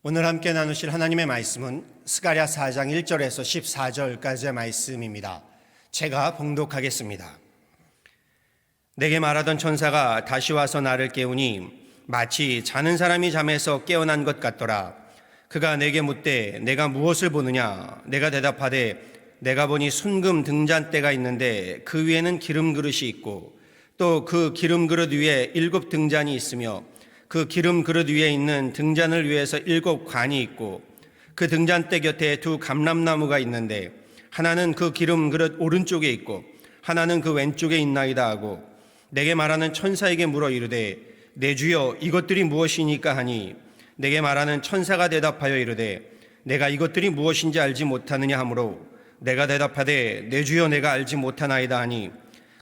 오늘 함께 나누실 하나님의 말씀은 스가랴 4장 1절에서 14절까지의 말씀입니다. 제가 봉독하겠습니다. 내게 말하던 천사가 다시 와서 나를 깨우니 마치 자는 사람이 잠에서 깨어난 것 같더라. 그가 내게 묻되 내가 무엇을 보느냐? 내가 대답하되 내가 보니 순금 등잔대가 있는데 그 위에는 기름 그릇이 있고 또 그 기름 그릇 위에 7 등잔이 있으며 그 기름 그릇 위에 있는 등잔을 위해서 7 관이 있고 그 등잔대 곁에 2 감람나무가 있는데 하나는 그 기름 그릇 오른쪽에 있고 하나는 그 왼쪽에 있나이다 하고 내게 말하는 천사에게 물어 이르되 내 주여 이것들이 무엇이니까 하니 내게 말하는 천사가 대답하여 이르되 내가 이것들이 무엇인지 알지 못하느냐 하므로 내가 대답하되 내 주여 내가 알지 못하나이다 하니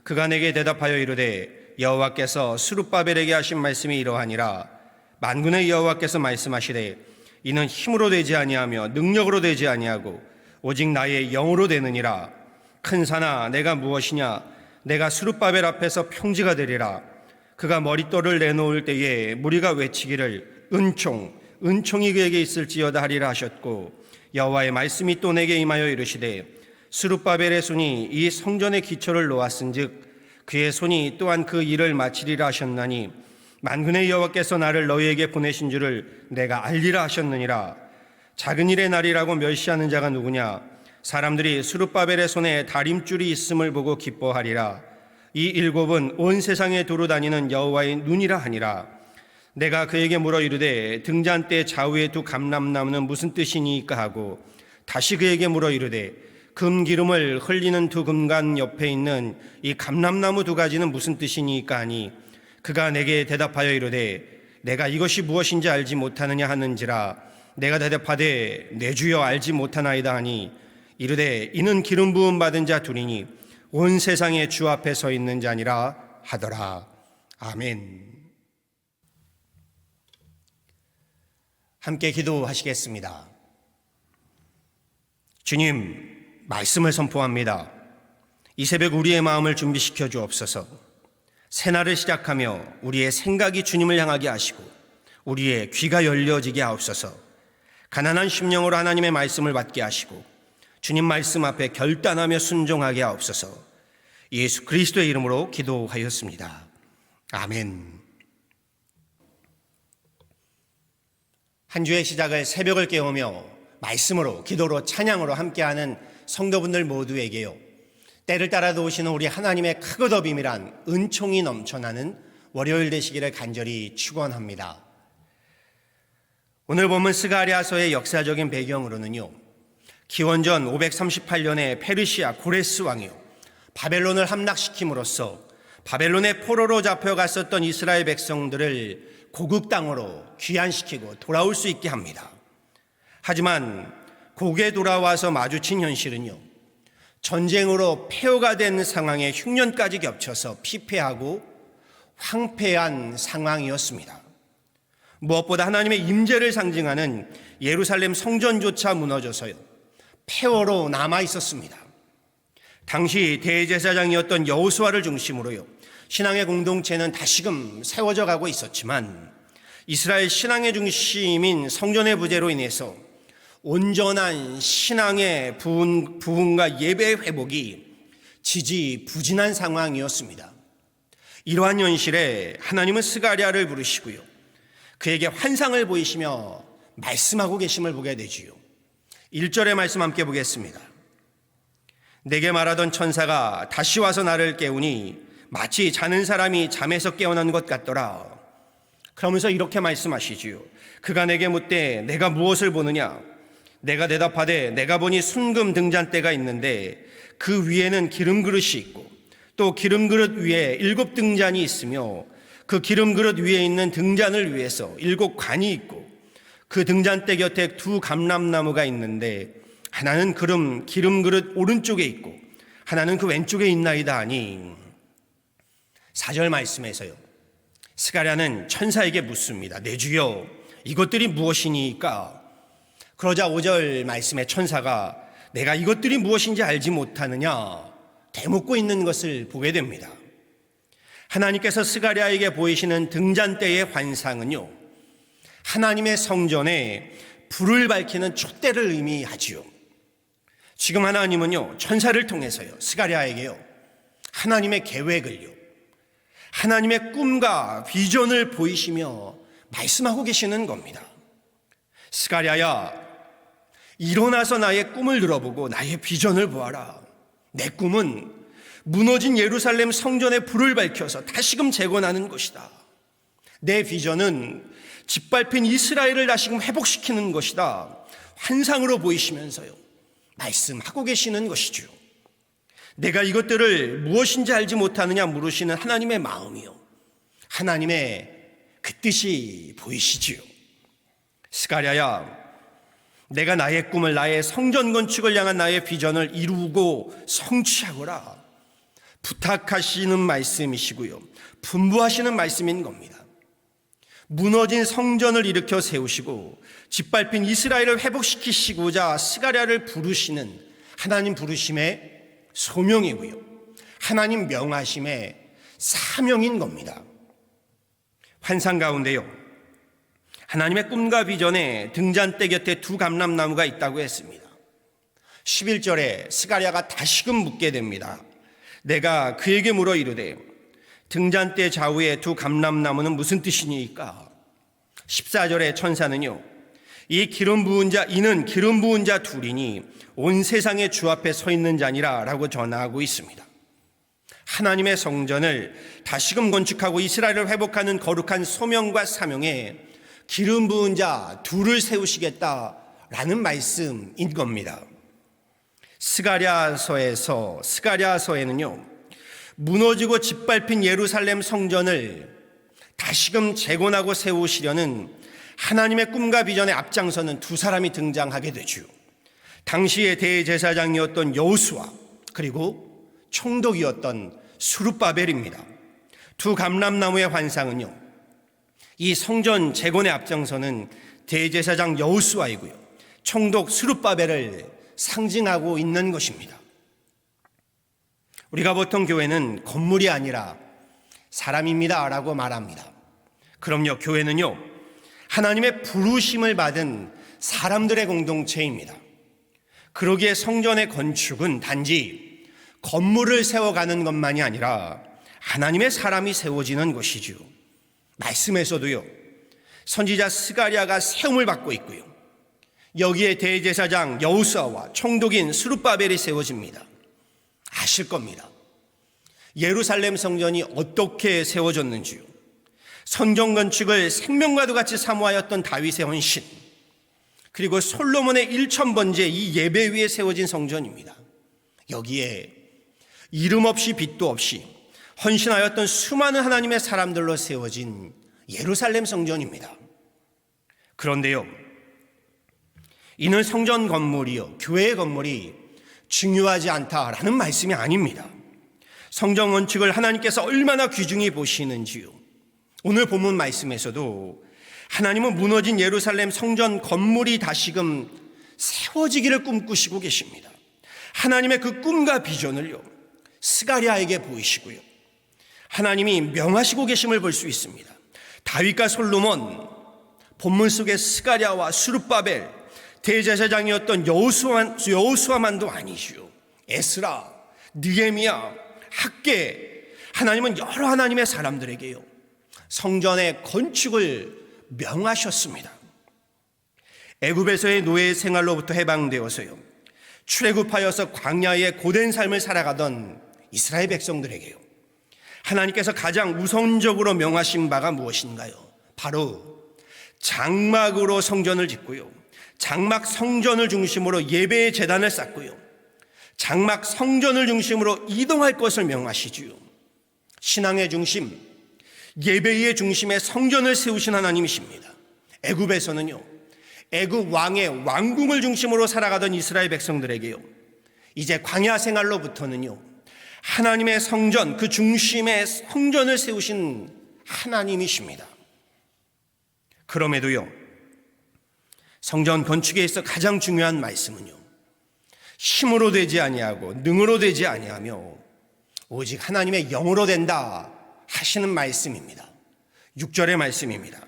그가 내게 대답하여 이르되 여호와께서 스룹바벨에게 하신 말씀이 이러하니라. 만군의 여호와께서 말씀하시되 이는 힘으로 되지 아니하며 능력으로 되지 아니하고 오직 나의 영으로 되느니라. 큰 산아 내가 무엇이냐? 내가 스룹바벨 앞에서 평지가 되리라. 그가 머릿돌을 내놓을 때에 무리가 외치기를 은총이 그에게 있을지어다 하리라 하셨고 여호와의 말씀이 또 내게 임하여 이르시되 스룹바벨의 손이 이 성전의 기초를 놓았은즉 그의 손이 또한 그 일을 마치리라 하셨나니 만군의 여호와께서 나를 너희에게 보내신 줄을 내가 알리라 하셨느니라. 작은 일의 날이라고 멸시하는 자가 누구냐? 사람들이 스룹바벨의 손에 다림줄이 있음을 보고 기뻐하리라. 이 7은 온 세상에 두루 다니는 여호와의 눈이라 하니라. 내가 그에게 물어 이르되 등잔대 좌우에 2 감람나무는 무슨 뜻이니까 하고 다시 그에게 물어 이르되 금기름을 흘리는 2 금관 옆에 있는 이 감람나무 2가지는 무슨 뜻이니까 하니 그가 내게 대답하여 이르되 내가 이것이 무엇인지 알지 못하느냐 하는지라. 내가 대답하되 내 주여 알지 못하나이다 하니 이르되 이는 기름 부음 받은 자 둘이니 온 세상에 주 앞에 서 있는 자니라 하더라. 아멘. 함께 기도하시겠습니다. 주님, 말씀을 선포합니다. 이 새벽 우리의 마음을 준비시켜 주옵소서. 새날을 시작하며 우리의 생각이 주님을 향하게 하시고 우리의 귀가 열려지게 하옵소서. 가난한 심령으로 하나님의 말씀을 받게 하시고 주님 말씀 앞에 결단하며 순종하게 하옵소서. 예수 그리스도의 이름으로 기도하였습니다. 아멘. 한 주의 시작을 새벽을 깨우며 말씀으로, 기도로, 찬양으로 함께하는 성도분들 모두에게요, 때를 따라 도우시는 우리 하나님의 크고도 비밀한 은총이 넘쳐나는 월요일 되시기를 간절히 축원합니다. 오늘 본문 스가랴서의 역사적인 배경으로는요, 기원전 538년에 페르시아 고레스 왕이요 바벨론을 함락시킴으로써 바벨론의 포로로 잡혀갔었던 이스라엘 백성들을 고국 땅으로 귀환시키고 돌아올 수 있게 합니다. 하지만 곡에 돌아와서 마주친 현실은요, 전쟁으로 폐허가 된 상황에 흉년까지 겹쳐서 피폐하고 황폐한 상황이었습니다. 무엇보다 하나님의 임재를 상징하는 예루살렘 성전조차 무너져서요, 폐허로 남아 있었습니다. 당시 대제사장이었던 여호수아를 중심으로요, 신앙의 공동체는 다시금 세워져 가고 있었지만 이스라엘 신앙의 중심인 성전의 부재로 인해서 온전한 신앙의 부흥과 예배의 회복이 지지부진한 상황이었습니다. 이러한 현실에 하나님은 스가랴를 부르시고요, 그에게 환상을 보이시며 말씀하고 계심을 보게 되지요. 1절의 말씀 함께 보겠습니다. 내게 말하던 천사가 다시 와서 나를 깨우니 마치 자는 사람이 잠에서 깨어난 것 같더라. 그러면서 이렇게 말씀하시지요. 그가 내게 묻되 내가 무엇을 보느냐? 내가 대답하되 내가 보니 순금 등잔대가 있는데 그 위에는 기름 그릇이 있고 또 기름 그릇 위에 7 등잔이 있으며 그 기름 그릇 위에 있는 등잔을 위해서 7 관이 있고 그 등잔대 곁에 2 감람나무가 있는데 하나는 기름 그릇 오른쪽에 있고 하나는 그 왼쪽에 있나이다 하니 4절 말씀에서요, 스가랴는 천사에게 묻습니다. 내 주여 이것들이 무엇이니까? 그러자 5절 말씀에 천사가 내가 이것들이 무엇인지 알지 못하느냐 대묻고 있는 것을 보게 됩니다. 하나님께서 스가랴에게 보이시는 등잔대의 환상은요, 하나님의 성전에 불을 밝히는 촛대를 의미하지요. 지금 하나님은요, 천사를 통해서요, 스가랴에게요, 하나님의 계획을요, 하나님의 꿈과 비전을 보이시며 말씀하고 계시는 겁니다. 스가랴야, 일어나서 나의 꿈을 들어보고 나의 비전을 보아라. 내 꿈은 무너진 예루살렘 성전에 불을 밝혀서 다시금 재건하는 것이다. 내 비전은 짓밟힌 이스라엘을 다시금 회복시키는 것이다. 환상으로 보이시면서요, 말씀하고 계시는 것이죠. 내가 이것들을 무엇인지 알지 못하느냐 물으시는 하나님의 마음이요, 하나님의 그 뜻이 보이시지요. 스가랴야, 내가 나의 꿈을, 나의 성전 건축을 향한 나의 비전을 이루고 성취하거라. 부탁하시는 말씀이시고요, 분부하시는 말씀인 겁니다. 무너진 성전을 일으켜 세우시고 짓밟힌 이스라엘을 회복시키시고자 스가랴를 부르시는 하나님 부르심의 소명이고요, 하나님 명하심의 사명인 겁니다. 환상 가운데요, 하나님의 꿈과 비전에 등잔대 곁에 두 감람나무가 있다고 했습니다. 11절에 스가랴가 다시금 묻게 됩니다. 내가 그에게 물어 이르되 등잔대 좌우에 두 감람나무는 무슨 뜻이니까? 14절에 천사는요, 이는 기름 부은 자 둘이니 온 세상의 주 앞에 서 있는 자니라 라고 전하고 있습니다. 하나님의 성전을 다시금 건축하고 이스라엘을 회복하는 거룩한 소명과 사명에 기름 부은 자 둘을 세우시겠다라는 말씀인 겁니다. 스가랴서에는요, 무너지고 짓밟힌 예루살렘 성전을 다시금 재건하고 세우시려는 하나님의 꿈과 비전에 앞장서는 두 사람이 등장하게 되죠. 당시의 대제사장이었던 여호수아, 그리고 총독이었던 스룹바벨입니다. 두 감람나무의 환상은요, 이 성전 재건에 앞장서는 대제사장 여호수아이고요, 총독 스룹바벨을 상징하고 있는 것입니다. 우리가 보통 교회는 건물이 아니라 사람입니다 라고 말합니다. 그럼요, 교회는요, 하나님의 부르심을 받은 사람들의 공동체입니다. 그러기에 성전의 건축은 단지 건물을 세워가는 것만이 아니라 하나님의 사람이 세워지는 것이죠. 말씀에서도요, 선지자 스가랴가 세움을 받고 있고요, 여기에 대제사장 여호수아와 총독인 스룹바벨이 세워집니다. 아실 겁니다. 예루살렘 성전이 어떻게 세워졌는지요. 성전 건축을 생명과도 같이 사모하였던 다윗의 헌신, 그리고 솔로몬의 1000번째 이 예배 위에 세워진 성전입니다. 여기에 이름 없이 빛도 없이 헌신하였던 수많은 하나님의 사람들로 세워진 예루살렘 성전입니다. 그런데요, 이는 성전 건물이요, 교회의 건물이 중요하지 않다라는 말씀이 아닙니다. 성전 건축을 하나님께서 얼마나 귀중히 보시는지요, 오늘 본문 말씀에서도 하나님은 무너진 예루살렘 성전 건물이 다시금 세워지기를 꿈꾸시고 계십니다. 하나님의 그 꿈과 비전을요, 스가랴에게 보이시고요, 하나님이 명하시고 계심을 볼 수 있습니다. 다윗과 솔로몬, 본문 속의 스가랴와 스룹바벨, 대제사장이었던 여호수아만도 아니시오. 에스라, 느헤미야, 학개, 하나님은 여러 하나님의 사람들에게요, 성전의 건축을 명하셨습니다. 애굽에서의 노예 생활로부터 해방되어서요, 출애굽하여서 광야의 고된 삶을 살아가던 이스라엘 백성들에게요, 하나님께서 가장 우선적으로 명하신 바가 무엇인가요? 바로 장막으로 성전을 짓고요, 장막 성전을 중심으로 예배의 제단을 쌓고요, 장막 성전을 중심으로 이동할 것을 명하시지요. 신앙의 중심, 예배의 중심에 성전을 세우신 하나님이십니다. 애굽에서는요, 애굽 왕의 왕궁을 중심으로 살아가던 이스라엘 백성들에게요, 이제 광야 생활로부터는요, 하나님의 성전, 그 중심에 성전을 세우신 하나님이십니다. 그럼에도요, 성전 건축에 있어 가장 중요한 말씀은요, 힘으로 되지 아니하고 능으로 되지 아니하며 오직 하나님의 영으로 된다 하시는 말씀입니다. 6절의 말씀입니다.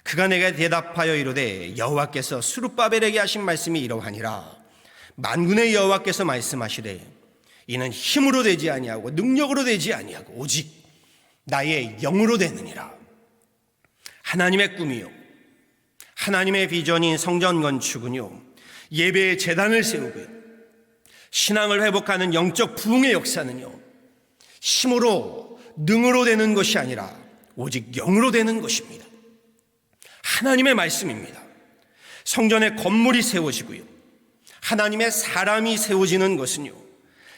그가 내게 대답하여 이르되 여호와께서 스룹바벨에게 하신 말씀이 이러하니라. 만군의 여호와께서 말씀하시되 이는 힘으로 되지 아니하고 능력으로 되지 아니하고 오직 나의 영으로 되느니라. 하나님의 꿈이요, 하나님의 비전인 성전 건축은요, 예배의 제단을 세우고요, 신앙을 회복하는 영적 부흥의 역사는요, 힘으로 능으로 되는 것이 아니라 오직 영으로 되는 것입니다. 하나님의 말씀입니다. 성전의 건물이 세워지고요, 하나님의 사람이 세워지는 것은요,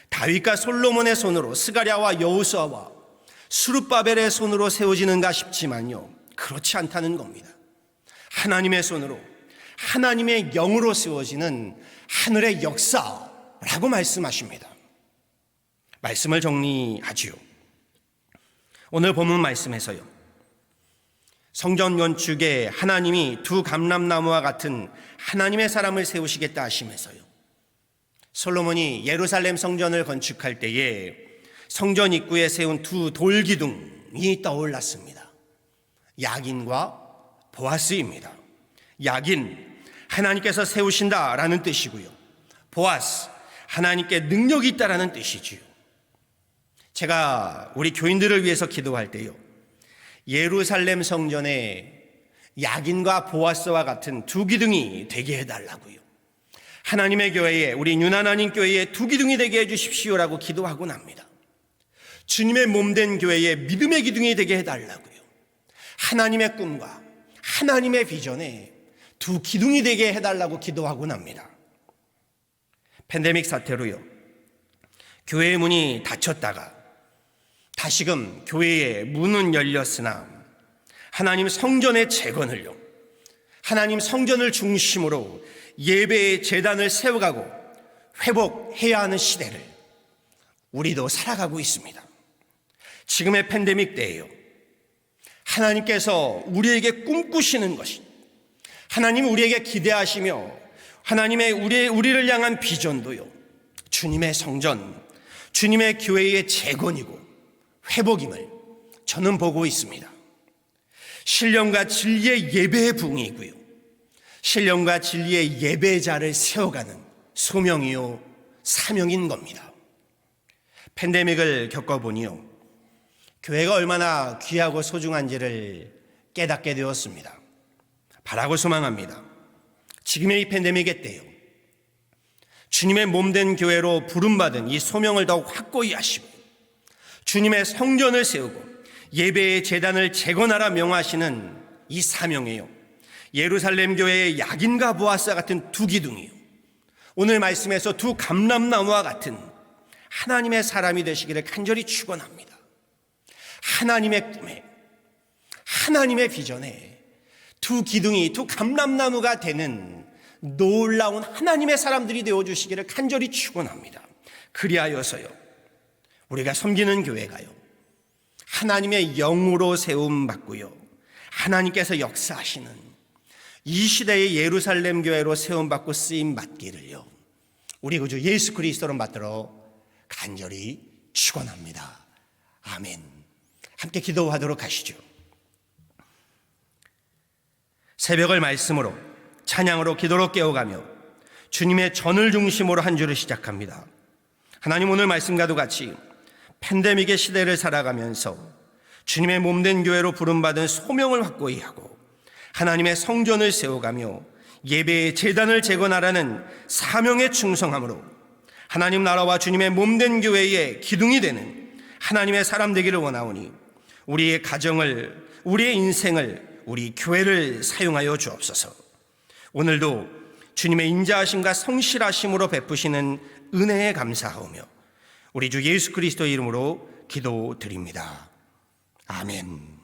다윗과 솔로몬의 손으로, 스가랴와 여호수아와 스룹바벨의 손으로 세워지는가 싶지만요, 그렇지 않다는 겁니다. 하나님의 손으로, 하나님의 영으로 세워지는 하늘의 역사라고 말씀하십니다. 말씀을 정리하지요. 오늘 본문 말씀에서요, 성전 건축에 하나님이 두 감람나무와 같은 하나님의 사람을 세우시겠다 하시면서요, 솔로몬이 예루살렘 성전을 건축할 때에 성전 입구에 세운 두 돌기둥이 떠올랐습니다. 야긴과 보아스입니다. 야긴, 하나님께서 세우신다라는 뜻이고요, 보아스, 하나님께 능력이 있다라는 뜻이지요. 제가 우리 교인들을 위해서 기도할 때요, 예루살렘 성전에 야긴과 보아스와 같은 두 기둥이 되게 해달라고요, 하나님의 교회에, 우리 윤하나님 교회에 두 기둥이 되게 해주십시오라고 기도하곤 합니다. 주님의 몸된 교회에 믿음의 기둥이 되게 해달라고요, 하나님의 꿈과 하나님의 비전에 두 기둥이 되게 해달라고 기도하곤 합니다. 팬데믹 사태로요, 교회의 문이 닫혔다가 다시금 교회의 문은 열렸으나 하나님 성전의 재건을요, 하나님 성전을 중심으로 예배의 제단을 세워가고 회복해야 하는 시대를 우리도 살아가고 있습니다. 지금의 팬데믹 때에요, 하나님께서 우리에게 꿈꾸시는 것이, 하나님 우리에게 기대하시며 하나님의 우리를 향한 비전도요, 주님의 성전, 주님의 교회의 재건이고 회복임을 저는 보고 있습니다. 신령과 진리의 예배의 부흥이고요, 신령과 진리의 예배자를 세워가는 소명이요 사명인 겁니다. 팬데믹을 겪어보니요, 교회가 얼마나 귀하고 소중한지를 깨닫게 되었습니다. 바라고 소망합니다. 지금의 이 팬데믹의 때요, 주님의 몸된 교회로 부름받은 이 소명을 더욱 확고히 하시고 주님의 성전을 세우고 예배의 제단을 재건하라 명하시는 이 사명이요, 예루살렘 교회의 야긴과 보아스와 같은 두 기둥이요, 오늘 말씀에서 두 감람나무와 같은 하나님의 사람이 되시기를 간절히 축원합니다. 하나님의 꿈에, 하나님의 비전에 두 기둥이, 두 감람나무가 되는 놀라운 하나님의 사람들이 되어주시기를 간절히 축원합니다. 그리하여서요, 우리가 섬기는 교회가요, 하나님의 영으로 세움받고요, 하나님께서 역사하시는 이 시대의 예루살렘 교회로 세움받고 쓰임받기를요, 우리 구주 예수 그리스도로 받들어 간절히 축원합니다. 아멘. 함께 기도하도록 하시죠. 새벽을 말씀으로, 찬양으로, 기도로 깨워가며 주님의 전을 중심으로 한 주를 시작합니다. 하나님, 오늘 말씀과도 같이 팬데믹의 시대를 살아가면서 주님의 몸된 교회로 부름받은 소명을 확고히 하고 하나님의 성전을 세워가며 예배의 제단을 재건하라는 사명에 충성함으로 하나님 나라와 주님의 몸된 교회의 기둥이 되는 하나님의 사람 되기를 원하오니 우리의 가정을, 우리의 인생을, 우리 교회를 사용하여 주옵소서. 오늘도 주님의 인자하심과 성실하심으로 베푸시는 은혜에 감사하오며 우리 주 예수 그리스도의 이름으로 기도드립니다. 아멘.